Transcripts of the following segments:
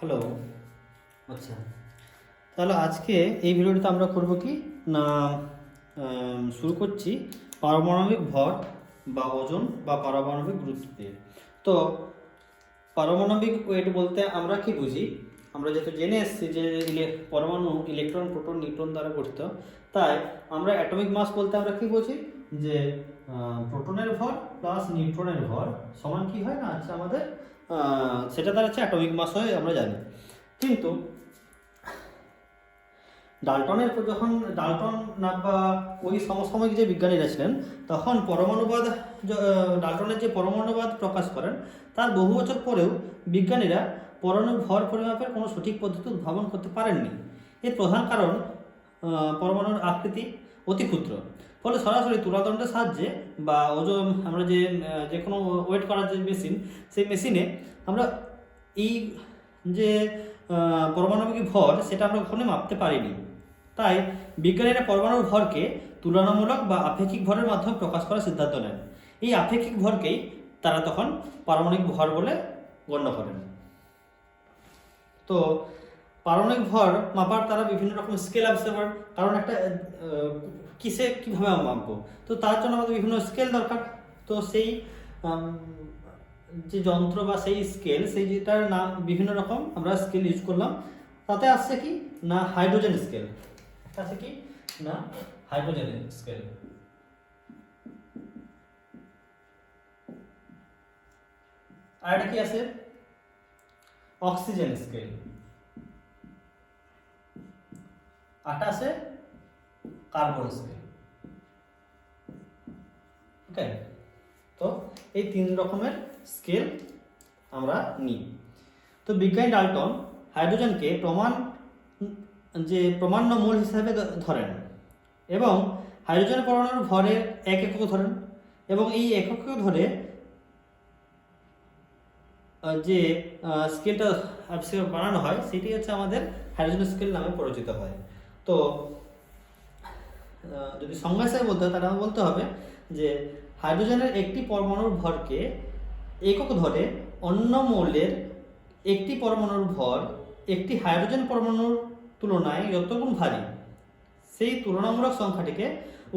Hello. আচ্ছা, তাহলে আজকে এই ভিডিওটিতে আমরা করব কি না, শুরু করছি পারমাণবিক ভর বা ওজন বা পারমাণবিক গুরুত্ব দিয়ে। তো পারমাণবিক ওয়েট বলতে আমরা কি বুঝি? আমরা যেহেতু জেনে এসেছি যে পরমাণু ইলেকট্রন, প্রোটন, নিউট্রন দ্বারা গঠিত, তাই আমরা অ্যাটমিক মাস বলতে আমরা কি বুঝি যে প্রোটনের ভর প্লাস নিউট্রনের ভর সমান কি হয় না, আচ্ছা আমাদের সেটা দ্বারা হচ্ছে অ্যাটমিক মাস হয়, আমরা জানি। কিন্তু যখন ডাল্টন না বা ওই সমসাময়িক যে বিজ্ঞানীরা ছিলেন, তখন পরমাণুবাদ ডাল্টনের যে পরমাণুবাদ প্রকাশ করেন, তার বহু বছর পরেও বিজ্ঞানীরা পরমাণুর ভর পরিমাপের কোনো সঠিক পদ্ধতি উদ্ভাবন করতে পারেননি। এর প্রধান কারণ পরমাণুর আকৃতি অতি ক্ষুদ্র, ফলে সরাসরি তুলাদণ্ডের সাহায্যে বা ওজন আমরা যে কোনো ওয়েট করার যে মেশিন, সেই মেশিনে আমরা এই যে পরমাণবিক ভর সেটা আমরা ওখানে মাপতে পারিনি। তাই বিজ্ঞানীরা পরমাণুর ভরকে তুলনামূলক বা আপেক্ষিক ভরের মাধ্যমে প্রকাশ করার সিদ্ধান্ত নেন। এই আপেক্ষিক ভরকেই তারা তখন পারমাণবিক ভর বলে গণ্য করেন। তো পারমাণবিক ভর মাপার তারা বিভিন্ন রকম স্কেল আবিষ্কার করেন, কারণ একটা কিসে কীভাবে মাপবো, তো তার জন্য আমাদের বিভিন্ন স্কেল দরকার। তো সেই যে যন্ত্র বা সেই স্কেল, সেই যেটার নাম বিভিন্ন রকম আমরা স্কেল ইউজ করলাম। তাতে আসছে কি না হাইড্রোজেন স্কেল, আছে কি না হাইড্রোজেন স্কেল। আর এটা কি আছে অক্সিজেন স্কেল, আরটা আছে কার্বন স্কেল। ওকে, তো এই তিন রকমের স্কেল আমরা নিই। তো বিজ্ঞানী ডাল্টন হাইড্রোজেনকে প্রমাণ্য মূল হিসাবে ধরেন এবং হাইড্রোজেন পরমাণুর ভরের এক একক ধরেন, এবং এই এককে ধরে যে স্কেলটা বানানো হয় সেটি হচ্ছে আমাদের হাইড্রোজেন স্কেল নামে পরিচিত হয়। তো যদি সংজ্ঞা হিসেবে বলতে হয়, তাহলে বলতে হবে যে হাইড্রোজেনের একটি পরমাণুর ভরকে একক ধরে অন্য মৌলের একটি পরমাণুর ভর একটি হাইড্রোজেন পরমাণুর তুলনায় যতগুণ ভারী, সেই তুলনামূলক সংখ্যাটিকে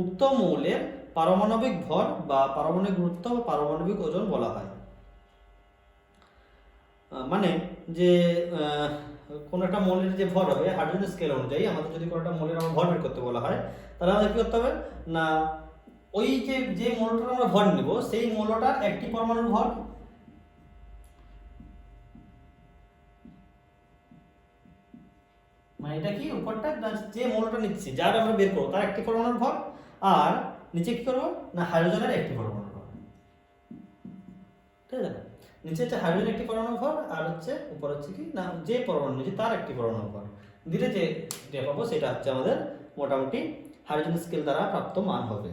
উক্ত মৌলের পারমাণবিক ভর বা পারমাণবিক গুরুত্ব বা পারমাণবিক ওজন বলা হয়। মানে যে কোনো একটা মৌলের যে ভর হবে হাইড্রোজেন স্কেল অনুযায়ী, আমাদের যদি কোনো একটা মৌলের ভর বের করতে বলা হয়, তাহলে আমাদের কি করতে হবে না, ওই যে মৌলটার আমরা ভর নেব সেই মৌলটার একটি পরমাণুর ভর মানে এটা কি উপরটা যে মৌলটা নিচ্ছি যার আমরা বের করবো তার একটি পরমাণুর ভর, আর নিচে কি করবো না হাইড্রোজেনের একটি পরমাণুর ভর। ঠিক আছে, নিচে হচ্ছে হাইড্রোজেন একটি পরমাণুর ভর, আর হচ্ছে উপর হচ্ছে কি না যে পরমাণু নিচে তার একটি পরমাণুর ভর দিলে যে পাবো সেটা হচ্ছে আমাদের মোটামুটি হাইড্রোজেন স্কেল দ্বারা প্রাপ্ত মান হবে।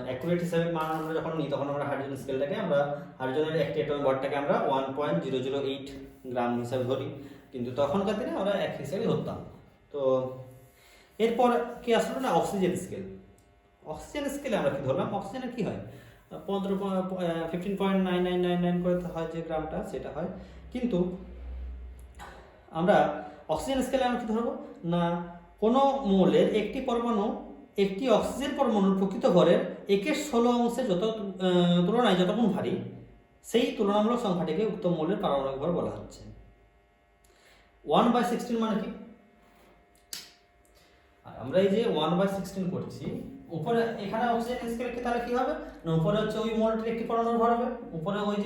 অ্যাকুরেট হিসাবে মান আমরা যখন নিই, তখন আমরা হাইড্রোজেন স্কেলটাকে আমরা হাইড্রোজেনের একটি অ্যাটমের ভরটাকে আমরা 1.008 গ্রাম হিসাবে ধরি, কিন্তু তখনকার দিনে আমরা এক হিসাবে ধরতাম। তো এরপর কি আসলো না অক্সিজেন স্কেল। অক্সিজেন স্কেলে আমরা কি ধরলাম, অক্সিজেনের কি হয় 15.9999 করে হয় যে গ্রামটা, সেটা হয়। কিন্তু আমরা অক্সিজেন স্কেলে আমরা কি ধরবো না, কোনো মৌলের একটি পরমাণু একটি অক্সিজেন পরমাণুর প্রকৃত ভরের 1/16 তুলনায় যতগুণ ভারী, সেই তুলনামূলক সংখ্যাটিকে উক্ত মৌলের পারমাণবিক ভর বলা হচ্ছে। 1/16 মানে কি, আমরা এই যে 1/16 করছি, উপরে এখানে অক্সিজেন স্কেলে কি তাহলে কি হবে না, উপরে হচ্ছে ওই মৌলটির একটি পরমাণুর ভর হবে, উপরে ওই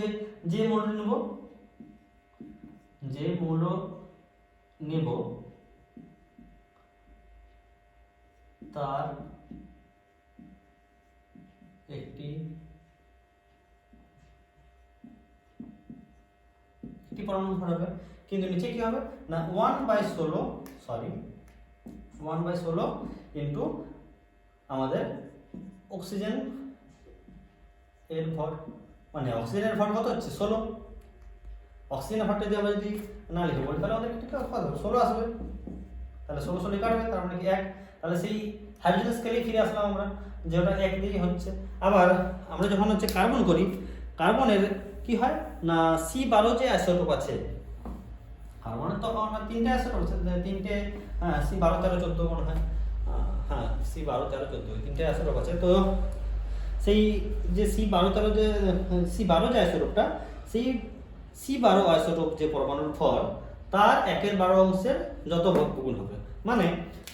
যে মৌলটি নেব তার একটি পরমাণু ভর হবে, কিন্তু নিচে কি হবে না 1/16 ইন্টু আমাদের অক্সিজেন এর ভর, মানে অক্সিজেনের ভর কত হচ্ছে 16। অক্সিজেনের ভরটা যদি আমরা না লিখে বলি তাহলে আমাদের কত হবে 16 আসবে, তাহলে 16 কাটবে, তার মানে কি 1। তাহলে সেই হাইড্রোজেন স্কেলে ফিরে আসলাম আমরা, যে ওটা 1 দিয়ে হচ্ছে। আবার আমরা যখন হচ্ছে কার্বন করি, কার্বনের কি হয় না C12 যে আইসোটোপ আছে, কার্বনের তো আমরা তিনটে আইসোটোপ আছে, তিনটে C12 13 14 মনে হয়, হ্যাঁ C12 13 14 তিনটে আইসোটোপ আছে। তো সেই যে C12 13 যে C12 যে আইসোটোপটা, সেই C12 আইসোটোপ যে পরমাণুর ভর তার 1/12 যত গুণ হবে। মানে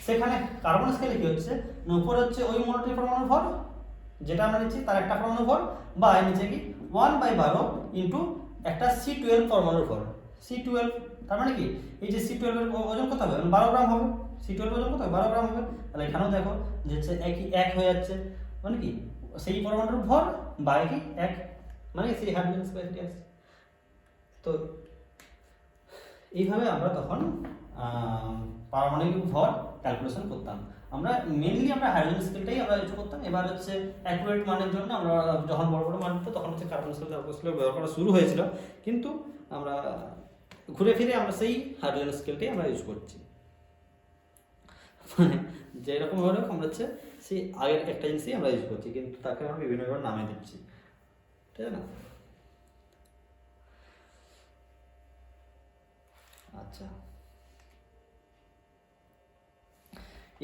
সেখানে কার্বন স্কেলে কি হচ্ছে না, উপরে হচ্ছে ওই মোলটি পরমাণুর ভর যেটা আমরা নিচ্ছি তার একটা পরমাণুর ভর, বা নিচে কি 1/12 ইন্টু একটা C12 পরমাণুর ভর। C12 তার মানে কি এই যে C12 এর ওজন কত হবে, 12 গ্রাম হবে। C12 ওজন কত হবে, 12 গ্রাম হবে। তাহলে এখানেও দেখো যে হচ্ছে একই এক হয়ে যাচ্ছে, মানে কি সেই পরমাণুর ভর বা একই এক, মানে সেই হাইড্রোজেন স্পেসিটি আছে। তো এইভাবে আমরা তখন পারমাণবিক ভর ক্যালকুলেশন করতাম। আমরা মেনলি আমরা হাইড্রোজেন স্কেলটাই আমরা ইউজ করতাম। এবার হচ্ছে অ্যাকুরেট মানের জন্য আমরা যখন বড় বড় মান দিত তখন হচ্ছে কার্বন স্কেল ব্যবহার করা শুরু হয়েছিল, কিন্তু আমরা ঘুরে ফিরে আমরা সেই হাইড্রোজেন স্কেলটাই আমরা ইউজ করছি। মানে যেরকম হোক আমরা হচ্ছে সেই আগের একটা জিনিসই আমরা ইউজ করছি, কিন্তু তাকে আমরা বিভিন্নভাবে নামে দিচ্ছি, ঠিক আছে না? আচ্ছা,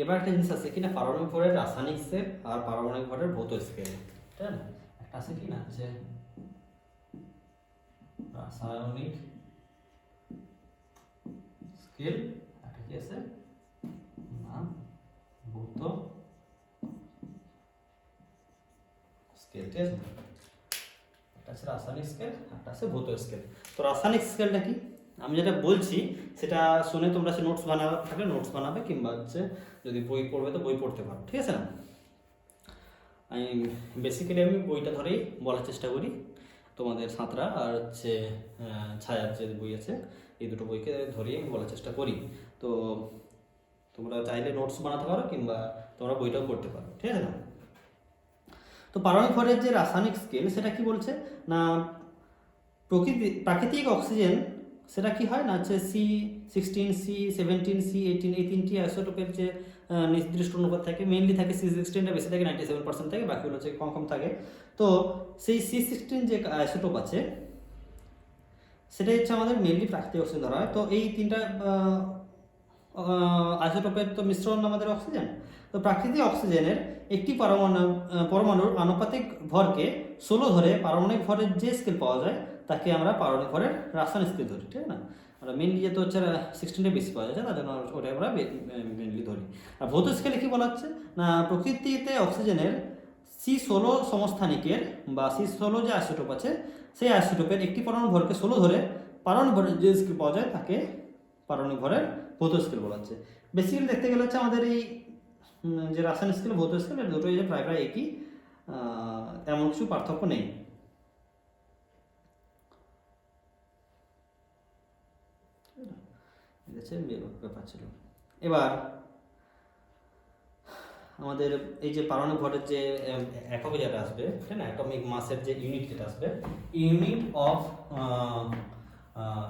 এবার একটা জিনিস আছে কিনা, পারমাণবিক ভরের রাসায়নিক স্কেল আর পারমাণবিক ভরের ভৌত স্কেল, ঠিক আছে না? একটা আছে কিনা যে রাসায়নিক স্কেল, একটা কি আছে না ভৌত স্কেল, ঠিক আছে? একটা আছে রাসায়নিক স্কেল, একটা আছে ভৌত স্কেল। তো রাসায়নিক স্কেলটা কি, আমি যেটা বলছি সেটা শুনে তোমরা সে নোটস বানাবে, থাকলে নোটস বানাবে, কিংবা হচ্ছে যদি বই পড়বে তো বই পড়তে পারো, ঠিক আছে না? আমি বেসিক্যালি আমি বইটা ধরেই বলার চেষ্টা করি, তোমাদের সাঁতরা আর হচ্ছে ছায়ার যে বই আছে এই দুটো বইকে ধরেই আমি বলার চেষ্টা করি। তো তোমরা চাইলে নোটস বানাতে পারো কিংবা তোমরা বইটাও পড়তে পারো, ঠিক আছে না? তো পারমাণবিক ভরের যে রাসায়নিক স্কেল সেটা কি বলছে না, প্রাকৃতিক অক্সিজেন সেটা কি হয় না হচ্ছে C16 C17 C18 এই তিনটি আইসোটোপের যে নির্দিষ্ট অনুপাত থাকে, মেইনলি থাকে C16টা বেশি থাকে, 97% থাকে, বাকিগুলো হচ্ছে কম কম থাকে। তো সেই C16 যে আইসোটোপ আছে সেটাই হচ্ছে আমাদের মেইনলি প্রাকৃতিক অক্সিজেন ধরা হয়। তো এই তিনটা আইসোটোপের তো মিশ্রণ আমাদের অক্সিজেন। তো প্রাকৃতিক অক্সিজেনের একটি পরমাণুর আনুপাতিক ভরকে 16 ধরে পারমাণবিক ভরের যে স্কেল পাওয়া যায় তাকে আমরা পারমাণবিক ভরের রাসায়নিক স্কেল ধরি, ঠিক আছে না? আমরা মেনলি যেহেতু হচ্ছে 16টা বেশি পাওয়া যাচ্ছে তার জন্য ওটাই আমরা মেনলি ধরি। আর ভৌত স্কেলে কি বলা হচ্ছে না, প্রকৃতিতে অক্সিজেনের C16 সমস্থানিকের বা C16 যে আইসোটোপ আছে সেই আইসোটোপের একটি পরমাণু ভরকে 16 ধরে পারমাণবিক ভরের যে স্কেল পাওয়া যায় তাকে পারমাণবিক ভরের ভৌত স্কেল বলা হচ্ছে। বেসিক্যালি দেখতে গেলে হচ্ছে আমাদের এই যে রাসায়নিক স্কেল ভৌত স্কেল এর দুটোই যে প্রায় প্রায় একই, তেমন কিছু পার্থক্য নেই। ব্যাপার ছিল। এবার আমাদের এই যে পারমাণবিক ভরের যে একক যেটা আসবে, ঠিক না, অ্যাটমিক মাসের যে ইউনিট যেটা আসবে, ইউনিট অফ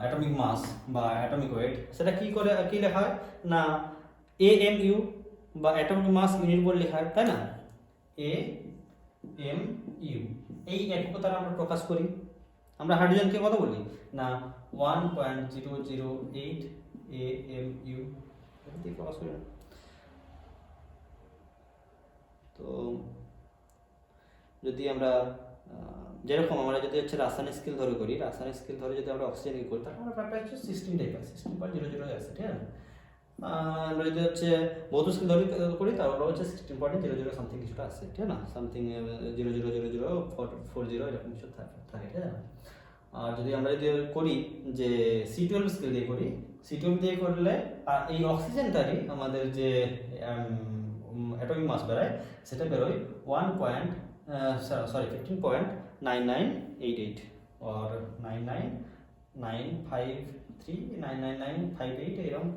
অ্যাটমিক মাস বা অ্যাটমিক ওয়েট, সেটা কি করে কি লেখা হয় না AMU বা অ্যাটমিক মাস ইউনিট বলে লেখা হয়, তাই না? AMU এই একক দ্বারা আমরা প্রকাশ করি। আমরা হাইড্রোজেনকে কত বলি না 1.008 AMU প্রকাশ করি। তো যদি আমরা যেরকম আমরা যদি হচ্ছে রাসায়নিক স্কেল ধরে করি, রাসায়নিক স্কেল ধরে যদি আমরা অক্সিজেন করি তাহলে আমরা প্রায় হচ্ছে 16 টাইপ আছে, 16.00 আছে, ঠিক আছে? আমরা যদি হচ্ছে ভৌত স্কেল ধরে করি তাহলে হচ্ছে 16.00 সামথিং কিছুটা আছে, ঠিক আছে না? সামথিং 0.00040 এরকম কিছু থাকে, ঠিক আছে? আর যদি আমরা যদি করি যে C12 স্কেল দিয়ে করি, C12 দিয়ে করলে এই অক্সিজেনটারই আমাদের যে অ্যাটমিক মাস বেরোয় সেটা বেরোয় 15.9988 or 99953 এরকম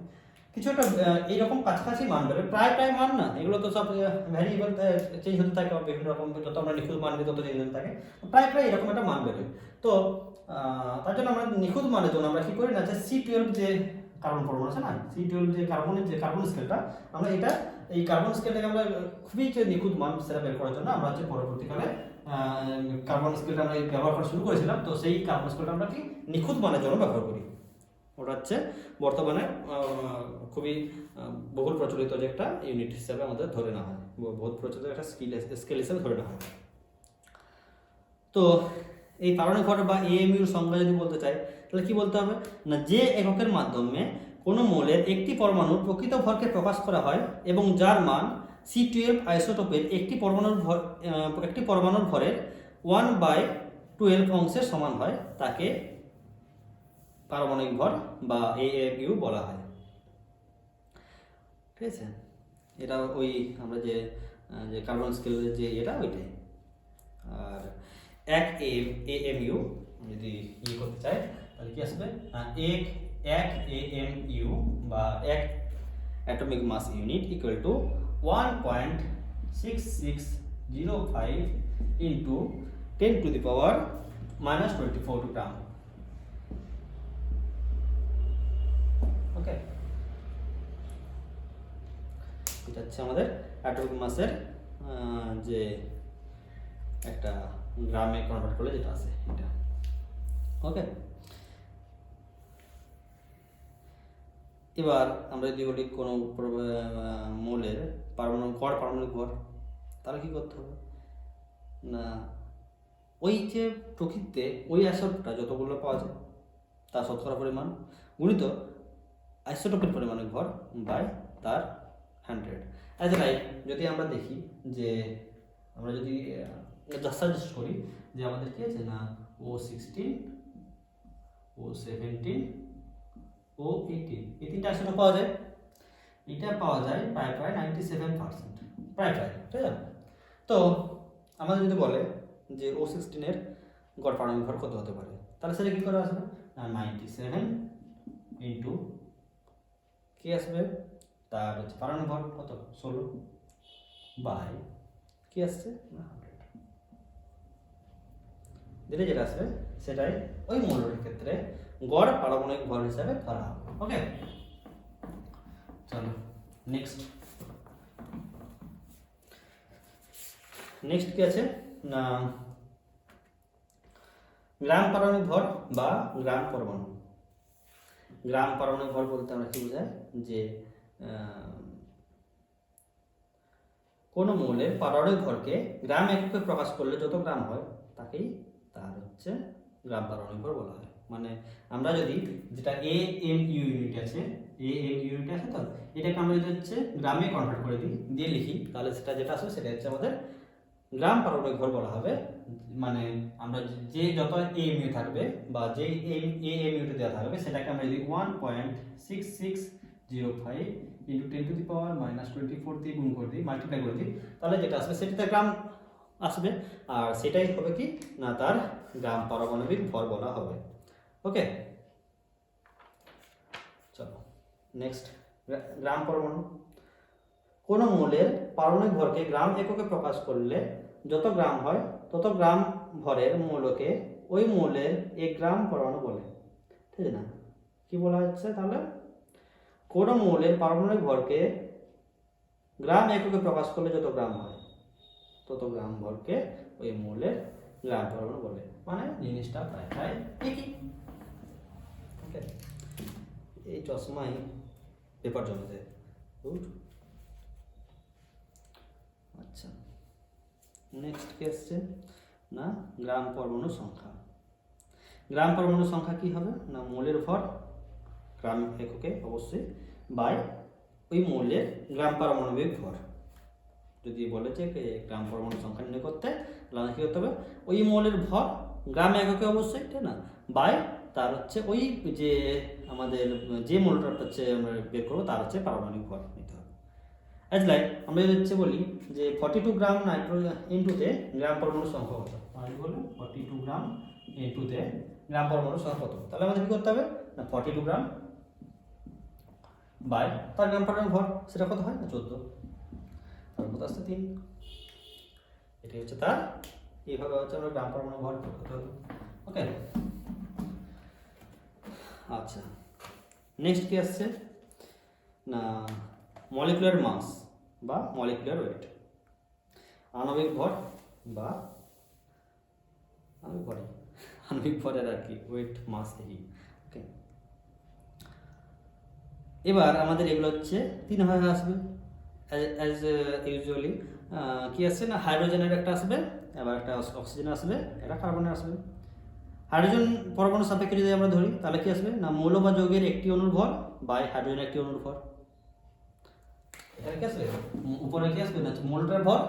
কিছু একটা এইরকম কাছাকাছি মান বেরোয়, প্রায় প্রায় মান না, এগুলো তো সব ভ্যারিয়েবল চেঞ্জ হতে থাকে, বিভিন্ন রকম যত আমরা নিখুঁত মান দিই তত চেঞ্জ হতে থাকে, প্রায় প্রায় এরকম একটা মান বেরোয়। তো তার জন্য আমরা নিখুঁত মানের জন্য আমরা কি করি না যে C12 যে কার্বন পরমাণু আছে না, C12 যে কার্বন স্কেলটা, আমরা এটা এই কার্বন স্কেলটাকে আমরা খুবই যে নিখুঁত মান সেটা বের করার জন্য আমরা হচ্ছে পরবর্তীকালে কার্বন স্কেলটা আমরা ব্যবহার করা শুরু করেছিলাম, তো সেই কার্বন স্কেলটা আমরা কি নিখুঁত মানের জন্য ব্যবহার করি। ওটা হচ্ছে বর্তমানে খুবই বহুল প্রচলিত যে একটা ইউনিট হিসাবে আমাদের ধরে নেওয়া হয়, বহুল প্রচলিত একটা স্কেল হিসাবে ধরে নেওয়া হয়। তো এই পারমাণবিক ভর বা এএমইউর সংজ্ঞা যদি বলতে চাই তাহলে কি বলতে হবে না, যে এককের মাধ্যমে কোনো মৌলের একটি পরমাণুর প্রকৃত ভরকে প্রকাশ করা হয় এবং যার মান C12 আইসোটোপের একটি পরমাণুর ভরের 1/12 অংশের সমান হয় তাকে পারমাণবিক ভর বা এএমইউ বলা হয়। ঠিক আছে, এটা ওই আমরা যে কার্বন স্কেলের যে এটা ওইটাই। আর এক এএমইউ যদি করতে চাই তাহলে কি আসবে, এক এএমইউ বা এক atomic mass unit equal to 1.6605 into 10⁻⁻24 gram. Okay, এটা হচ্ছে আমাদের অ্যাটমিক মাসের যে একটা গ্রামে কনভার্ট করলে যেটা আছে এটা। ওকে, এবার আমরা যদি বলি কোনো মৌলের পারমাণবিক ভর তাহলে কি করতে হবে না, ওই যে প্রকৃতিতে ওই আইসোটোপটা যতগুলো পাওয়া যায় তার শতকরা পরিমাণ গুণিত আইসোটোপের পারমাণবিক ভর বাই তার 100। অ্যাজ রাইট, যদি আমরা দেখি যে আমরা যদি সাজেস্ট করি যে আমাদের কি আছে না O16, O17, O18 এই তিনটা আইসোটোপ পাওয়া যায়। এটা পাওয়া যায় প্রায় 97%, প্রায় ঠিক আছে। তো আমাদের যদি বলে যে O16 এর গড় পারমাণবিক ভর কত হতে পারে, তাহলে সেটা কি করে আসবে না 97 ইন্টু কি আসবে তার হচ্ছে পারমাণবিক ভর কত 16 বাই কি আসছে না 100 দিলে যেটা আসবে সেটাই ওই মৌলটির ক্ষেত্রে গড় পারমাণবিক ভর হিসাবে ধরা হবে। ওকে, চলো নেক্সট কি আছে না গ্রাম পারমাণবিক ভর বা গ্রাম পরমাণু। গ্রাম পারমাণবিক ভর বলতে আমরা কি বোঝাই যে কোনো মৌলের পারমাণবিক ভরকে গ্রাম এককে প্রকাশ করলে যত গ্রাম হয় তাকেই তার হচ্ছে গ্রাম পারমাণবিক ভর বলা হয়। মানে আমরা যদি যেটা এএমইউ ইউনিট আছে তো এটাকে আমরা যদি হচ্ছে গ্রামে কনভার্ট করে দিয়ে লিখি তাহলে সেটা যেটা আসবে সেটা হচ্ছে আমাদের গ্রাম পারমাণবিক ভর বলা হবে। মানে আমরা যে যত এএমইউ থাকবে বা যে এএমইউটা দেওয়া থাকবে সেটাকে আমরা যদি 1.6605 ইন্টু 10⁻⁻24 দিয়ে গুণ করে দিই, মাল্টিপ্লাই করে দিই, তাহলে যেটা আসবে সেটাতে গ্রাম আসবে, আর সেটাই হবে কি না তার গ্রাম পারমাণবিক ভর বলা হবে। ওকে, চলো নেক্সট গ্রাম পরমাণু। কোনো মৌলের পারমাণবিক ভরকে গ্রাম এককে প্রকাশ করলে যত গ্রাম হয় তত গ্রাম ভরের মৌলকে ওই মৌলের 1 গ্রাম পরমাণু বলে। ঠিক আছে না, কি বলা হচ্ছে তাহলে কোনো মৌলের পারমাণবিক ভরকে গ্রাম এককে প্রকাশ করলে যত গ্রাম হয় তত গ্রাম ভরকে ওই মৌলের গ্রাম পরমাণু বলে। মানে জিনিসটা প্রায় একই। ওকে, এই চশমাই পেপার জমা দেয়। গুড, আচ্ছা নেক্সট কি আসছে না গ্রাম পরমাণু সংখ্যা। গ্রাম পরমাণু সংখ্যা কি হবে না মৌলের ভর গ্রাম এককে অবশ্যই বাই ওই মৌলের গ্রাম পারমাণবিক ভর। যদি বলে যে গ্রাম পরমাণু সংখ্যা নির্ণয় করতে তাহলে কি করতে হবে ওই মৌলের ভর গ্রাম এককে অবশ্যই, ঠিক না, বাই তার হচ্ছে ওই যে আমাদের যে মৌলটা হচ্ছে আমরা বের করবো তার হচ্ছে পারমাণবিক ভর নিতে হবে। অ্যাজ লাইক আমরা যদি হচ্ছে বলি যে 42 গ্রাম নাইট্রোজেন ইনটুতে গ্রাম পরমাণু সংখ্যা কত, আমি বললাম 42 গ্রাম ইনটুতে গ্রাম পরমাণু সংখ্যা কত, তাহলে আমাদের কি করতে হবে না 42 গ্রাম বাই তার গ্রাম পরমাণু ভর সেটা কত হয় না 14, তার কত আসছে 3। এটাই হচ্ছে তার এইভাবে হচ্ছে আমরা গ্রাম পরমাণু ভর করতে হবে। ওকে, আচ্ছা নেক্সট কি আসছে না মলিকুলার মাস বা মলিকুলার ওয়েট। আণবিক ভর বা আণবিক ভরের আর কি ওয়েট মাস এই। ওকে, এবার আমাদের এগুলো হচ্ছে 3 ভাবে আসবে অ্যাজ ইউজুয়ালি। কি আসছে না, হাইড্রোজেনের একটা আসবে, এবার একটা অক্সিজেন আসবে, এটা কার্বনের আসবে। হাইড্রোজেন পরমাণু সাপেক্ষে যদি আমরা ধরি তাহলে কি আসবে না, মৌল বা যৌগের একটি অণুর ভর বাই হাইড্রোজেনের একটি অণুর ভর। এখানে কি আসবে, উপরে কি আসবে না মোলটার ভর,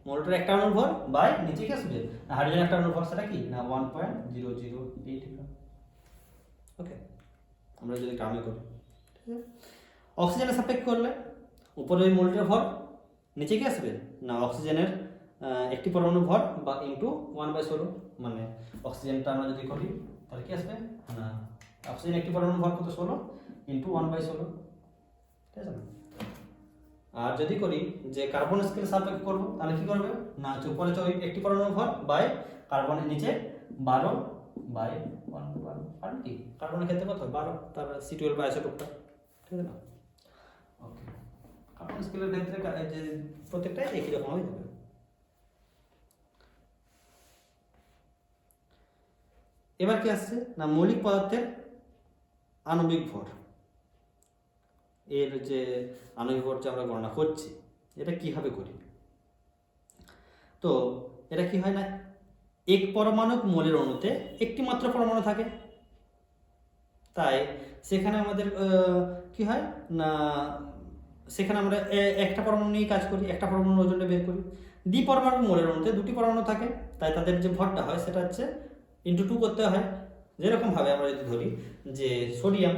মোলটার একটা অণুর ভর বাই নিচে কি আসবে না হাইড্রোজেন একটা অণুর ভর, সেটা কি না 1.008। ওকে, আমরা যদি গ্রামে করি, ঠিক আছে। অক্সিজেনের সাপেক্ষে করলে উপরে ওই মোলটার ভর, নিচে কি আসবে না অক্সিজেনের একটি পরমাণু ভর বা ইন্টু 1/16, মানে অক্সিজেনটা আমরা যদি করি তাহলে কি আসবে না অক্সিজেন একটি পরমাণু ভর কত 16 ইন্টু 1/16, ঠিক আছে। আর যদি করি যে কার্বন স্কেল সাপেক্ষে করবো তাহলে কি করবে না উপরে একটি পরমাণু ভর বাই কার্বনের নিচে 12/1/12, কারণ কি কার্বনের ক্ষেত্রে কত 12, তারপর C12 আইসোটোপটা, ঠিক আছে না। ওকে, কার্বন স্কেলের ক্ষেত্রে যে প্রত্যেকটাই একই রকম হবে। এবার কি আসছে না মৌলিক পদার্থের আণবিক ভর, এর যে আণবিক ভর যে আমরা গণনা করছি এটা কিভাবে করি। তো এটা কি হয় না, এক পরমাণু মোলের অণুতে একটি মাত্র পরমাণু থাকে, তাই সেখানে আমাদের কি হয় না সেখানে আমরা একটা পরমাণু নিয়ে কাজ করি, একটা পরমাণুর ওজনটা বের করি। দ্বিপরমাণু মোলের অণুতে দুটি পরমাণু থাকে, তাই তাদের যে ভরটা হয় সেটা হচ্ছে ইন্টু 2 করতে হয়। যেরকমভাবে আমরা যদি ধরি যে সোডিয়াম,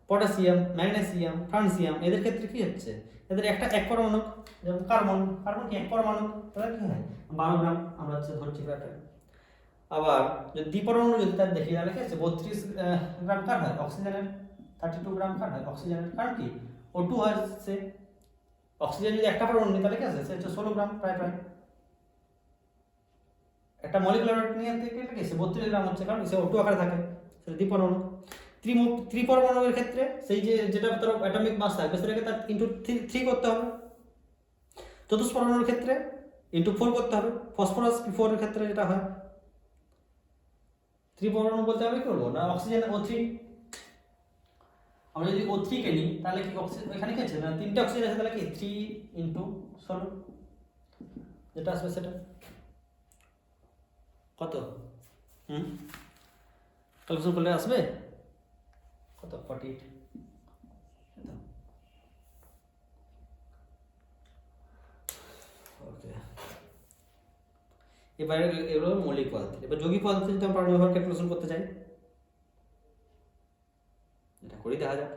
পটাশিয়াম, ম্যাগনেসিয়াম, ফ্রান্সিয়াম, এদের ক্ষেত্রে কি হচ্ছে এদের একটা এক পরমাণু, যেমন কার্বন, কার্বন কি এক পরমাণু, তাহলে কি হয় 12 গ্রাম আমরা হচ্ছে ধরছি প্রায়। আবার যদি দ্বিপরমাণু যদি তার দেখি তাহলে কি আছে 32 গ্রাম কার হয় অক্সিজেনের, 32 গ্রাম কার হয় অক্সিজেনের, কারণ কি O2 হচ্ছে অক্সিজেন যদি একটা পরমাণু নিই তাহলে কি আছে সে হচ্ছে 16 গ্রাম প্রায় একটা মলিকুলার ওয়েট নিয়ে থেকে গেছে 32 গ্রাম হচ্ছে, কারণ সে O2 আকারে থাকে, সেটা দ্বিপরমাণু। ত্রিপরমাণুর ক্ষেত্রে সেই যেটা তার অ্যাটমিক মাস থাকবে সেটাকে তার ইন্টু 3 করতে হবে। চতুষ্পরমাণুর ক্ষেত্রে ইন্টু 4 করতে হবে। ফসফরাস 4 এর ক্ষেত্রে যেটা হয়, ত্রিপরমাণু বলতে হবে কি বলবো না অক্সিজেন O3। আমরা যদি O3 কে নিই তাহলে কি অক্সিজেন এখানে কি আছে না 3টে অক্সিজেন আছে, তাহলে কি 3 ইন্টু 16 যেটা আসবে সেটা কত ক্যালকুলেশন করলে আসবে কত 48। ওকে, এবারে এগুলো মৌলিক পদার্থ। এবার যৌগিক পদার্থ যদি আমরা পারমাণবিক ভর ক্যালকুলেশন করতে চাই, এটা করি দেখা যাক।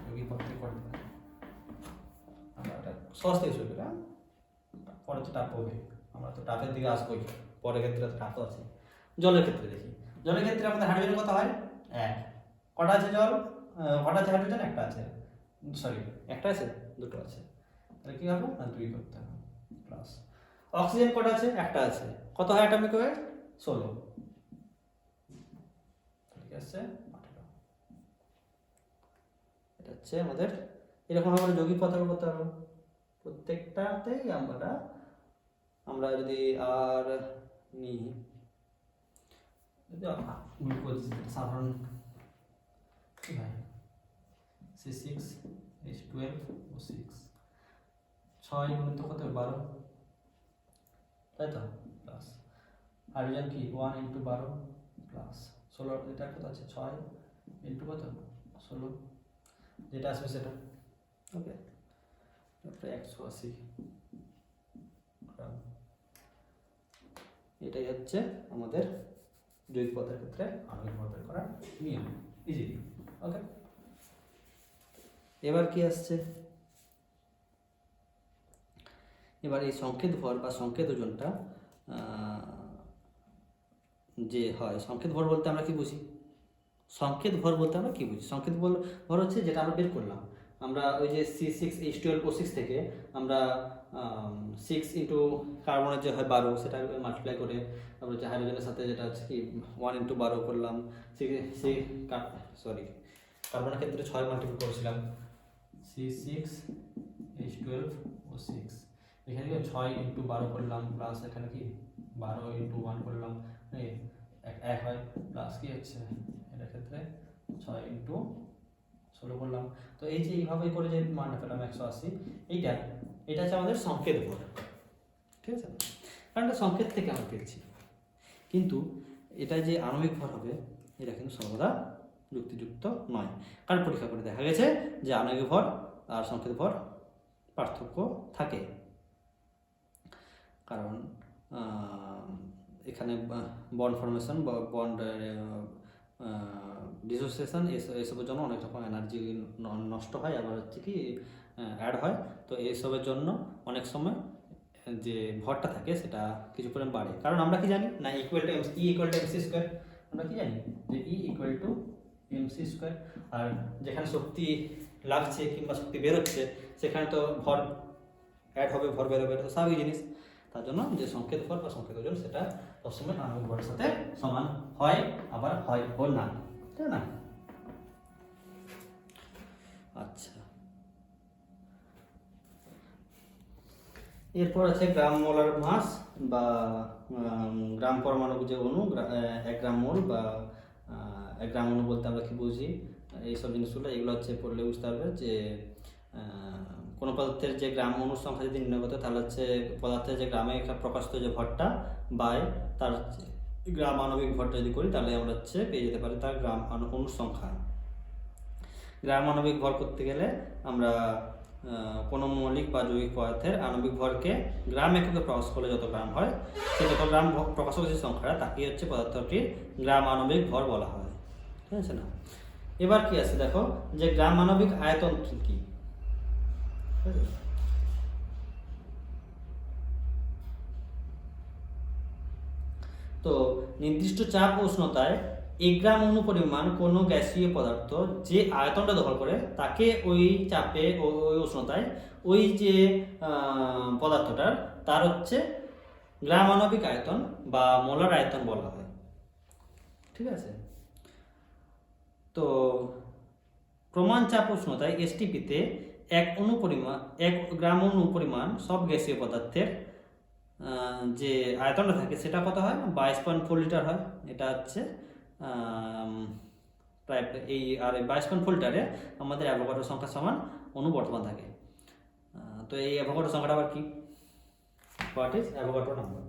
যৌগিক পদার্থ করে আমরা এটা সহজ থেকে শুরু করি, পরে তো টাপ হবে, আমরা তো টাপের দিকে আসবোই, পরের ক্ষেত্রে টাপ তো আছে। জলের ক্ষেত্রে দেখি, জলের ক্ষেত্রে আমাদের হাইড্রোজেন কত হয় 1, কটা আছে জল, কটা আছে হাইড্রোজেন, একটা আছে, সরি একটা আছে দুটো আছে, তাহলে কি হবে না 2 করতে হবে প্লাস। অক্সিজেন কটা আছে, একটা আছে, কত হয় অ্যাটমিক ওয়েট 16, ঠিক আছে 18। এটা হচ্ছে আমাদের এরকম আমরা যৌগিক পদার্থ করতে পারবো প্রত্যেকটাতেই। আমরা যদি আর নিই গ্লুকোজ সাধারণ কি হয় C6H12O6 6 গুণিত কত 12, তাই তো প্লাস হাইড্রোজেন কি 1 ইন্টু 12 প্লাস 16, এটা কত আছে 6 ইন্টু কত 16 যেটা আসবে সেটা। ওকে, 180 গ্রাম। এটাই হচ্ছে আমাদের যৌগিক পদার্থের ক্ষেত্রে আণবিক ভর বের করার নিয়ম, ইজিলি। ওকে, এবার কি আসছে, এবার এই সংকেত ভর বা সংকেত ওজনটা যে হয়, সংকেত ভর বলতে আমরা কি বুঝি, সংকেত ভর বলতে আমরা কি বুঝি, সংকেত ভর হচ্ছে যেটা আমরা বের করলাম, আমরা ওই যে C6H12O6 থেকে আমরা 6 ইন্টু কার্বনের যে হয় 12 সেটা মাল্টিপ্লাই করে তারপরে হচ্ছে হাইড্রোজেনের সাথে যেটা হচ্ছে কি 1 ইন্টু 12 করলাম, সরি কার্বনের ক্ষেত্রে 6 মাল্টিপ্লাই করেছিলাম C6H12O6, এখানে কি 6 × 12 করলাম প্লাস এখানে কি 12 × 1 করলাম, এক হয় প্লাস কি হচ্ছে এটার ক্ষেত্রে 6 × 16 করলাম। তো এই যে এইভাবে করে যে মানটা পেলাম 180, এটা হচ্ছে আমাদের সংকেত ভর, ঠিক আছে, কারণ এটা সংকেত থেকে আমরা পেয়েছি। কিন্তু এটা যে আণবিক ভর হবে এটা কিন্তু সর্বদা যুক্তিযুক্ত নয়, কারণ পরীক্ষা করে দেখা গেছে যে আণবিক ভর আর সংকেত ভর পার্থক্য থাকে। কারণ এখানে বন্ড ফরমেশন বা বন্ড ডিসোসিয়েশন এসবের জন্য অনেক রকম এনার্জি নষ্ট হয়, আবার হচ্ছে কি অ্যাড হয়। তো এইসবের জন্য অনেক সময় যে ভরটা থাকে সেটা কিছু পরিমাণ বাড়ে। কারণ আমরা কি জানি না, ইকুয়াল টু এমসি স্কোয়ার, আমরা কি জানি যে ইকুয়াল টু এমসি স্কোয়ার। আর যেখানে শক্তি লাগছে কিংবা শক্তি বেরোচ্ছে সেখানে তো ভর অ্যাড হবে, ভর বেরোবে, তো স্বাভাবিক জিনিস। তার জন্য যে সংকেত ভর বা সংকেত ওজন সেটা সবসময় আণবিক ভরের সাথে সমান হয়, আবার হয় ও না, তাই না? আচ্ছা, এরপর আছে গ্রাম মোলার মাস বা গ্রাম পরমাণু যে অণু, 1 গ্রাম মোল বা 1 গ্রাম অণু বলতে আমরা কি বুঝি, এইসব জিনিসগুলো এগুলো হচ্ছে পড়লে বুঝতে হবে যে কোনো পদার্থের যে গ্রাম অণুর সংখ্যা যদি নির্ণয় করতে, তাহলে হচ্ছে পদার্থের যে গ্রামে প্রকাশিত যে ভরটা বাই তার গ্রাম আণবিক ভরটা যদি করি তাহলে আমরা হচ্ছে পেয়ে যেতে পারি তার গ্রাম অণুর সংখ্যা। গ্রাম আণবিক ভর করতে গেলে আমরা কোনো মৌলিক বা যৌগিক পদার্থের আণবিক ভরকে গ্রাম এককে প্রকাশ করলে যত গ্রাম হয়, সেই যত গ্রাম প্রকাশক যে সংখ্যাটা তাকে হচ্ছে পদার্থটির গ্রাম আণবিক ভর বলা হয়, ঠিক আছে না? এবার কি আছে দেখো, যে গ্রাম আণবিক আয়তন কি? তো নির্দিষ্ট চাপ ও উষ্ণতায় 1 গ্রাম অণু পরিমাণ কোনো গ্যাসীয় পদার্থ যে আয়তনটা দখল করে তাকে ওই চাপে ও ওই উষ্ণতায় ওই যে পদার্থটার তার হচ্ছে গ্রাম আণবিক আয়তন বা মোলার আয়তন বলা হয়, ঠিক আছে? তো প্রমাণ চাপ উষ্ণতায় এসটিপিতে 1 গ্রাম অণু পরিমাণ সব গ্যাসীয় পদার্থের যে আয়তনটা থাকে সেটা কত হয়, 22.4 লিটার হয়। এটা হচ্ছে প্রায় এই আর 22.4 লিটারে আমাদের অ্যাভোগাড্রো সংখ্যা সমান অণু বর্তমান থাকে। তো এই অ্যাভোগাড্রো সংখ্যাটা আবার কি, হোয়াট ইজ অ্যাভোগাড্রো নাম্বার?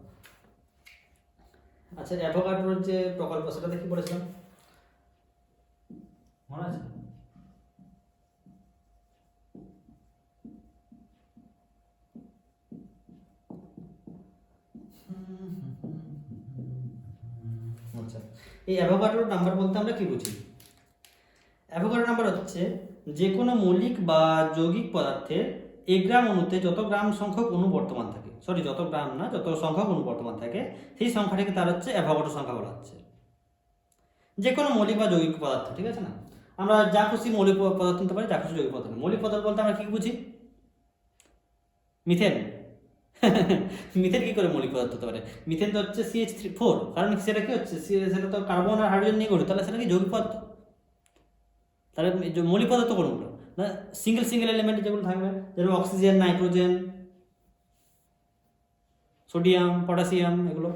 আচ্ছা, অ্যাভোগাড্রোর যে প্রকল্প সেটা দেখি পড়েছিলাম, মনে আছে? আচ্ছা, এই অ্যাভোগাড্রো নাম্বার বলতে আমরা কি বুঝি? অ্যাভোগাড্রো নাম্বার হচ্ছে যে কোনো মৌলিক বা যৌগিক পদার্থের 1 গ্রাম অণুতে যত গ্রাম সংখ্যক অণু বর্তমান থাকে, যত গ্রাম না, যত সংখ্যক অণু বর্তমান থাকে সেই সংখ্যাটাকে তার হচ্ছে অ্যাভোগাড্রো সংখ্যা বলা হচ্ছে। যে কোনো মৌলিক বা যৌগিক পদার্থ, ঠিক আছে না? আমরা যা খুশি মৌলিক পদার্থ নিতে পারি, যা খুশি যৌগিক পদার্থ। মৌলিক পদার্থ বলতে আমরা কি বুঝি? মিথেন। মিথেন কি করে মৌলিক পদার্থ হতে পারে? মিথেন তো হচ্ছে CH4, কারণ সেটা কি হচ্ছে, সেটা তো কার্বন আর হাইড্রোজেন নিয়ে গঠিত, তাহলে সেটা কি যৌগিক পদার্থ? তাহলে মৌলিক পদার্থ কোনগুলো না, সিঙ্গেল এলিমেন্ট যেগুলো থাকবে, যেমন অক্সিজেন, নাইট্রোজেন, সোডিয়াম, পটাশিয়াম, এগুলো।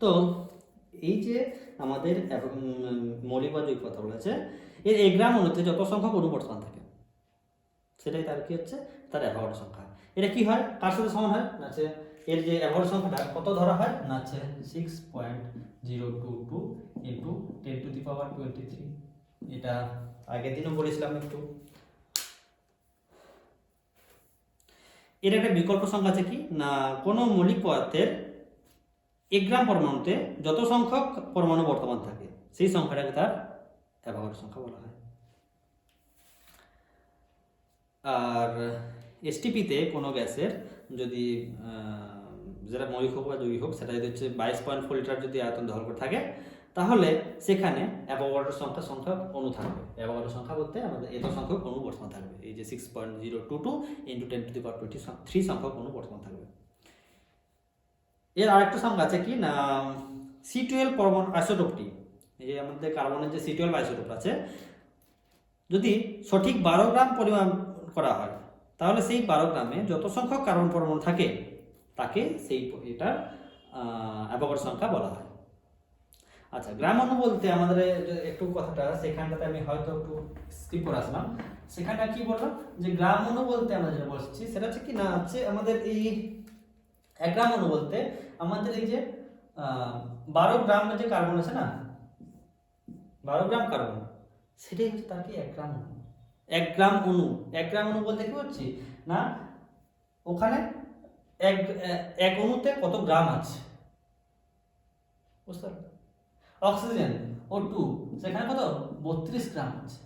তো এই যে আমাদের মৌলিক বা যৌগিক পদার্থ বলেছে, এর 1 গ্রাম অণুতে যত সংখ্যক অণু বর্তমান থাকে সেটাই তার কি হচ্ছে, তার অ্যাভোগাড্রো সংখ্যা। এটা কি হয়, কার সাথে সমান হয় না, হচ্ছে এর যে অ্যাভোগাড্রো সংখ্যাটা কত ধরা হয় না, হচ্ছে 6.022 ইন্টু 10⁻23। এটা আগের দিনও বলেছিলাম একটু। এর একটা বিকল্প সংখ্যা আছে কি না, কোনো মৌলিক পদার্থের 1 গ্রাম পরমাণুতে যত সংখ্যক পরমাণু বর্তমান থাকে সেই সংখ্যাটাকে তার অ্যাভোগাড্রো সংখ্যা বলা হয়। আর এসটিপিতে কোনো গ্যাসের যদি যেটা মৌলিক হোক বা যৌগিক হোক, সেটা যদি হচ্ছে 22.4 লিটার যদি আয়তন দখল করে থাকে, তাহলে সেখানে অ্যাভোগাড্রো সংখ্যক অণু থাকবে। অ্যাভোগাড্রো সংখ্যা বলতে আমাদের এত সংখ্যক অণু বর্তমান থাকবে, এই যে 6.022 ইন্টু 10⁻23 সংখ্যক অণু বর্তমান থাকবে। এর আরেকটা সংখ্যা আছে কি না, C12 পরমাণু আইসোটোপটি, এই যে আমাদের কার্বনের যে C12 আইসোটোপ আছে, যদি সঠিক 12 গ্রাম পরিমাণ করা হয়, তাহলে সেই 12 গ্রামে যত সংখ্যক কার্বন পরমাণু থাকে তাকে সেই এটার অ্যাভোগাড্রো সংখ্যা বলা হয়। আচ্ছা, গ্রাম অণু বলতে আমাদের একটু কথাটা সেখানটাতে আমি হয়তো একটু স্কিপ করে আসলাম। সেখানটা কি বললাম যে গ্রাম অণু বলতে আমরা যেটা বলছি সেটা হচ্ছে কি না হচ্ছে আমাদের এই 1 গ্রাম অণু বলতে আমাদের এই যে 12 গ্রাম যে কার্বন আছে না, 12 গ্রাম কার্বন, সেটাই হচ্ছে তার কি 1 গ্রাম অণু। 1 গ্রাম অণু, 1 গ্রাম অণু বলতে কি হচ্ছে না ওখানে এক অণুতে কত গ্রাম আছে, বুঝতে পারলে? অক্সিজেন O2 সেখানে কত 32 গ্রাম আছে।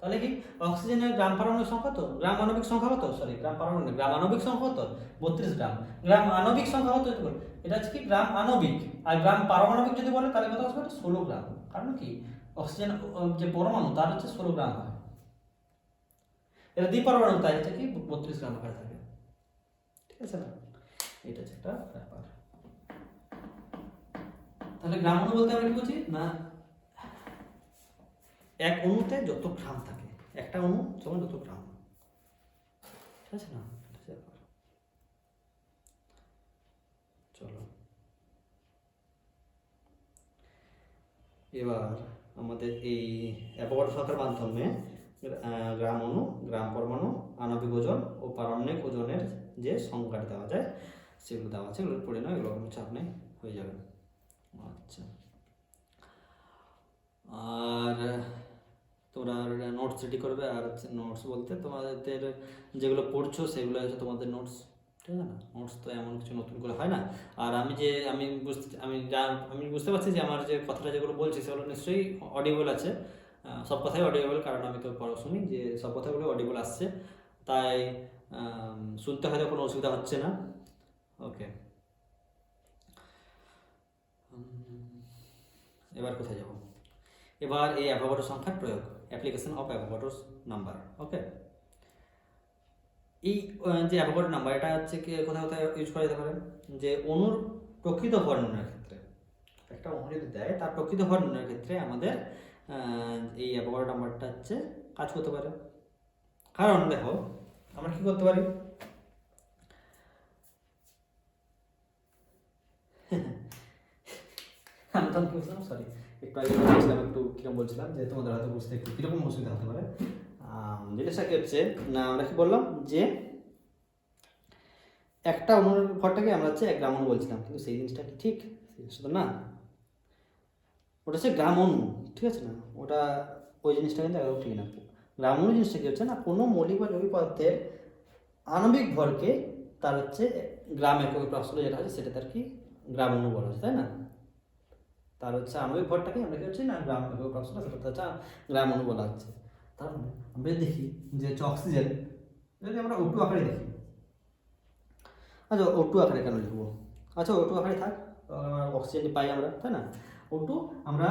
তাহলে কি অক্সিজেনের গ্রাম পারমাণবিক সংখ্যা তো গ্রাম আণবিক সংখ্যা কত, সরি গ্রাম পারমাণবিক গ্রাম আণবিক সংখ্যা কত 32 গ্রাম। গ্রাম আণবিক সংখ্যা কত যদি বলে এটা হচ্ছে কি গ্রাম আণবিক, আর গ্রাম পারমাণবিক যদি বলে তাহলে কত আসবে 16 গ্রাম। কারণ কি অক্সিজেন যে পরমাণু তার হচ্ছে 16 গ্রাম হয়, এটা দ্বিপরমাণু তাই হচ্ছে কি 32 গ্রাম আকারে থাকে, ঠিক আছে না? এটা হচ্ছে একটা ব্যাপার। তাহলে গ্রাম অণু বলতে আমরা কি বুঝি না এক অণুতে যত গ্রাম থাকে, একটা অণু যেমন যত গ্রাম, ঠিক আছে না? চলো এবার আমাদের এই অ্যাভোগাড্রো সংখ্যার মাধ্যমে গ্রাম অণু, গ্রাম পরমাণু, আণবিক ওজন ও পারমাণবিক ওজনের যে সংখ্যাটা দেওয়া যায় সেগুলো দেওয়া আছে, এগুলো পড়ে নাও, এগুলো কোনো চাপ নেই, হয়ে যাবে। আচ্ছা, আর তোমরা নোটস রেডি করবে, আর নোটস বলতে তোমাদের যেগুলো পড়ছো সেগুলো হচ্ছে তোমাদের নোটস, ঠিক আছে না? নোটস তো এমন কিছু নতুন করে হয় না। আর আমি বুঝতে পারছি যে আমার যে কথাটা যেগুলো বলছি সেগুলো নিশ্চয়ই অডিবল আছে, সব কথাই অডিবল, কারণ আমি তো পড়া শুনি যে সব কথাগুলো অডিবল আসছে, তাই শুনতে হয়তো কোনো অসুবিধা হচ্ছে না। ওকে, এবার কোথায় যাব? এবার এই অ্যাভোগাড্রো সংখ্যার প্রয়োগ, অ্যাপ্লিকেশন অফ অ্যাভোগাড্রোস নাম্বার। ওকে, এই যে অ্যাভোগাড্রো নাম্বার এটা হচ্ছে কি কোথায় কোথায় ইউজ করা যেতে পারে, যে অণুর প্রকৃত ভর নির্ণয়ের ক্ষেত্রে, একটা অণু যদি দেয় তার প্রকৃত ভর নির্ণয়ের ক্ষেত্রে আমাদের এই অ্যাভোগাড্রো নাম্বারটা হচ্ছে কাজ করতে পারে। কারণ দেখো আমরা কি করতে পারি, আমি তখন কি বলছিলাম, সরি একটু আগে বলছিলাম, একটু কিরকম বলছিলাম যে তোমাদের হয়তো বুঝতে একটু কিরকম অসুবিধা হতে পারে। জিনিসটা কি হচ্ছে না আমরা কি বললাম যে একটা অণুর ভরটাকে আমরা হচ্ছে 1 গ্রাম অণু বলছিলাম, কিন্তু সেই জিনিসটা কি ঠিক? সেই জিনিসটা না, ওটা হচ্ছে গ্রাম অণু, ঠিক আছে না? ওটা ওই জিনিসটা কিন্তু একদম ঠিক না। গ্রাম অণু জিনিসটা কি হচ্ছে না কোনো মৌলিক বা জৈবিক পদার্থের আণবিক ভরকে তার হচ্ছে গ্রাম এককে প্রশ্ন যেটা আছে সেটা তার কি গ্রাম অণু বলা হচ্ছে, তাই না? তার হচ্ছে আণবিক ভরটাকে আমরা কি হচ্ছে না গ্রাম একক প্রশ্ন সেটা হচ্ছে গ্রাম অণু বলা হচ্ছে। তার মানে আমরা দেখি যে অক্সিজেন যদি আমরা O2 আকারে দেখি, আচ্ছা O2 আকারে কেন লিখবো, আচ্ছা O2 আকারে থাক, অক্সিজেন পাই আমরা, তাই না? O2 আমরা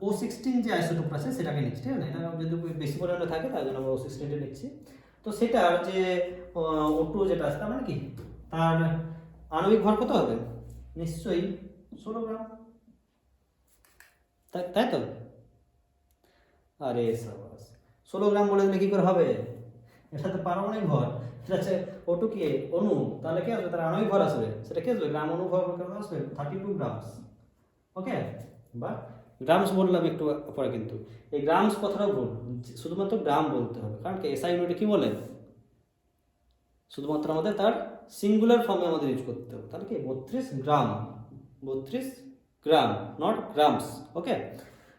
O16 যে আইসোটোপ আছে সেটাকে নিচ্ছি, ঠিক আছে? এটা যদি বেশি পরিমাণে থাকে তার জন্য আমরা O16 টা নিচ্ছি। তো সেটার যে O2 যেটা আছে তার মানে কি তার আণবিক ভর কত হবে? নিশ্চয়ই 16 গ্রাম, তাই তো? আরে সাবাস, 16 গ্রাম বলে দিলে কি করে হবে? এটা তো পারমাণবিক ভর, এটা হচ্ছে O2 কি অণু, তাহলে কি আসবে তার আণবিক ভর আসবে, সেটা কি আসবে গ্রাম অণু ভর কত আসবে 32 গ্রামস। ওকে, বা গ্রামস বললাম একটু পরে, কিন্তু এই গ্রামস কথাটা ভুল, শুধুমাত্র গ্রাম বলতে হবে, কারণ কি এসআই ইউনিটে কি বলে শুধুমাত্র আমাদের তার সিঙ্গুলার ফর্মে আমাদের ইউজ করতে হবে, তাহলে কি 32 গ্রাম, 32 গ্রাম, নট গ্রামস। ওকে,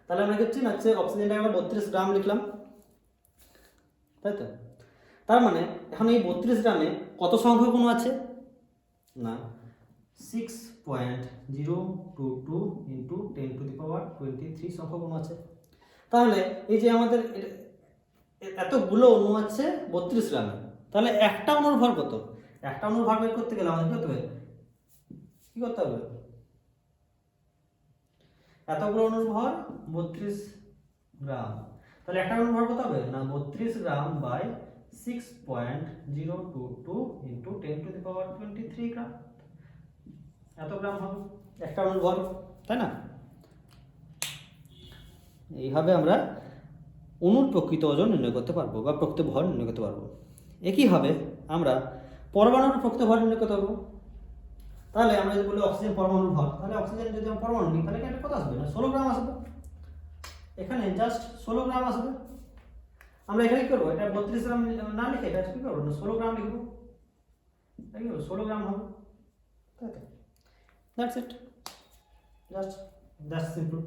তাহলে আমরা হচ্ছে না হচ্ছে অক্সিজেনটা আমরা 32 গ্রাম লিখলাম, তাই তো? তার মানে এখন এই 32 গ্রামে কত সংখ্যক অণু আছে না 6.022 ইন্টু 10⁻23 সংখ্যক অণু আছে। তাহলে এই যে আমাদের এতগুলো অণু আছে 32 গ্রামে, তাহলে একটা অণুর ভর কত? একটা অণুর ভর বের করতে গেলে আমাদের কি করতে হবে? এতগুলো অণুর ভর 32 গ্রাম, তাহলে একটা অণুর ভর কত হবে না 32 গ্রাম বাই 6.022 ইন্টু 10⁻23 গ্রাম, এত গ্রাম হবে একটা অণুর ভর, তাই না? এইভাবে আমরা অণুর প্রকৃত ওজন নির্ণয় করতে পারবো বা প্রকৃত ভর নির্ণয় করতে পারবো। একইভাবে আমরা পরমাণুর প্রকৃত ভর নির্ণয় করতে পারবো। তাহলে আমরা যদি বলি অক্সিজেন পরমাণুর ভর, তাহলে অক্সিজেন যদি আমরা পরমাণু নিই তাহলে কি একটা কত আসবে না 16 গ্রাম আসবে। এখানে জাস্ট 16 গ্রাম আসবে। আমরা এখানে কি করবো, এটা 32 গ্রাম না লিখে এটা কি করবো না 16 গ্রাম লিখবো, তাই কি 16 গ্রাম হবে, তাই তো। That's it, just that's simple.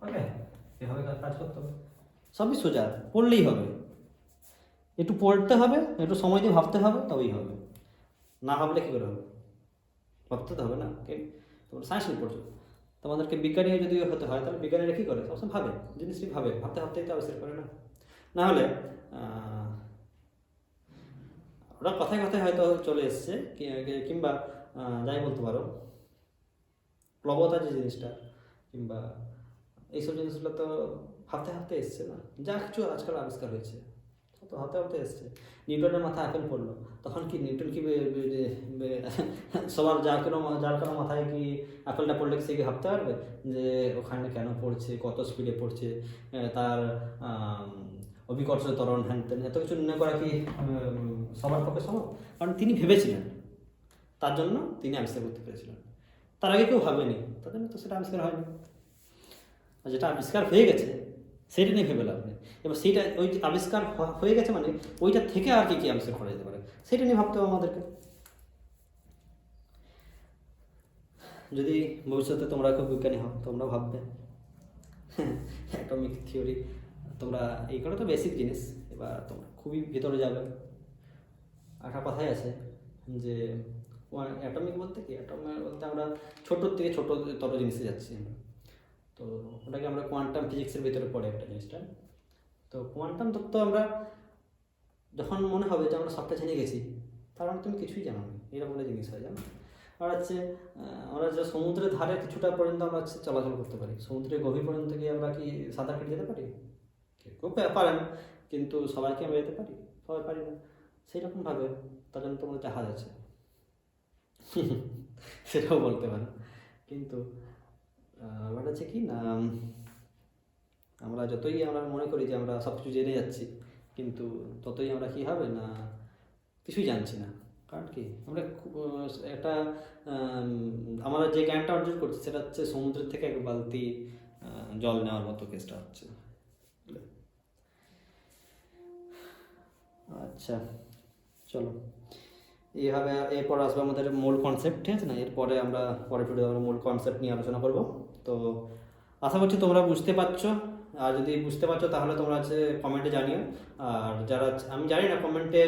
Okay, এভাবে কাজ করতে হবে, সবই সোজা, পড়লেই হবে। একটু পড়তে হবে, একটু সময় দিয়ে ভাবতে হবে, তবেই হবে। না ভাবলে কী করে হবে, ভাবতে তো হবে না। তোমরা সায়েন্স নিয়ে পড়ছো, তোমাদেরকে বিজ্ঞানী যদি হতে হয় তাহলে বিজ্ঞানীরা কী করে, সবসময় ভাবে, জিনিসটি ভাবে, ভাবতে ভাবতেই তো আবিষ্কার করে না। না হলে ওরা কথায় কথায় হয়তো চলে এসছে, কিংবা যাই বলতে পারো প্লবতা যে জিনিসটা, কিংবা এইসব জিনিসগুলো তো ভাবতে ভাবতে এসছে না। যা কিছু আজকাল আবিষ্কার হয়েছে তো ভাবতে ভাবতে এসছে। নিউটনের মাথায় আপেল পড়লো, তখন কি নিউটন কি সবার যার কারো মাথায় কি আপেলটা পড়লে সে কি ভাবতে পারবে যে ওখানে কেন পড়ছে, কত স্পিডে পড়ছে, তার অভিকর্ষ ত্বরণ, হ্যান ত্যান, এত কিছু নির্ণয় করা কি সবার পক্ষে সম্ভব? কারণ তিনি ভেবেছিলেন, তার জন্য তিনি আবিষ্কার করতে পেরেছিলেন। তার আগে কেউ ভাবেনি, তার জন্য তো সেটা আবিষ্কার হয়নি। আর যেটা আবিষ্কার হয়ে গেছে সেটা নিয়ে ভেবে লাভ নেই। এবার সেইটা ওই যে আবিষ্কার হয়ে গেছে মানে ওইটা থেকে আর কি আবিষ্কার করা যেতে পারে সেটা নিয়ে ভাবতে হবে আমাদেরকে। যদি ভবিষ্যতে তোমরা খুব বিজ্ঞানী হও, তোমরা ভাববে অ্যাটমিক থিওরি, তোমরা এই করে তো বেসিক জিনিস, এবার তোমরা খুবই ভেতরে যাবে। একটা কথাই আছে যে অ্যাটমিক বলতে কি, অ্যাটমিক বলতে আমরা ছোটোর থেকে ছোটোতর জিনিসে যাচ্ছি। তো ওটাকে আমরা কোয়ান্টাম ফিজিক্সের ভিতরে পড়ে একটা জিনিসটা। তো কোয়ান্টাম তত্ত্ব আমরা যখন মনে হবে যে আমরা সবটা জেনে গেছি, তার মানে তুমি কিছুই জানো না, এরকম একটা জিনিস হয়, জানো। আর হচ্ছে আমরা যে সমুদ্রের ধারে কিছুটা পর্যন্ত আমরা হচ্ছে চলাচল করতে পারি, সমুদ্রের গভীর পর্যন্ত গিয়ে আমরা কি সাঁতার কেটে যেতে পারি? কেউ পারেন, কিন্তু সবাইকে আমরা যেতে পারি? সবাই পারি না। সেই রকমভাবে তার জন্য তোমাদের জাহাজ আছে সেটাও বলতে পারে। কিন্তু ব্যাপারটা হচ্ছে কি না, আমরা যতই আমরা মনে করি যে আমরা সব কিছু জেনে যাচ্ছি, কিন্তু ততই আমরা কি হবে না কিছুই জানছি না। কারণ কি আমরা একটা আমরা যে জ্ঞানটা অর্জন করছি সেটা হচ্ছে সমুদ্রের থেকে এক বালতি জল নেওয়ার মতো কেসটা হচ্ছে। আচ্ছা চলো, এইভাবে এরপর আসবে আমাদের মূল কনসেপ্ট, ঠিক আছে না? এরপরে আমরা পরে আমরা মূল কনসেপ্ট নিয়ে আলোচনা করব। তো আশা করছি তোমরা বুঝতে পারছো, আর যদি বুঝতে পারছো তাহলে তোমরা হচ্ছে কমেন্টে জানিও। আর যারা, আমি জানি না কমেন্টে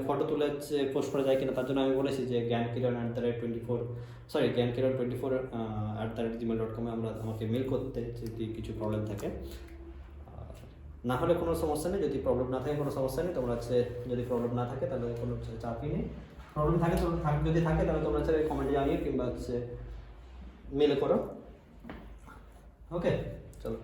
ফটো তুলে হচ্ছে পোস্ট করা যায় কিনা, তার জন্য আমি বলেছি যে জ্ঞানকিরণ@gmail.com আমরা আমাকে মেল করতে যদি কিছু প্রবলেম থাকে। না হলে কোনো সমস্যা নেই, যদি প্রবলেম না থাকে কোনো সমস্যা নেই, তোমরা হচ্ছে যদি প্রবলেম না থাকে তাহলে কোনো চাপই নেই। প্রবলেম থাকে যদি থাকে তাহলে তোমরা হচ্ছে কমেন্টে জানিও, কিংবা হচ্ছে মেলে করো। ওকে চলো।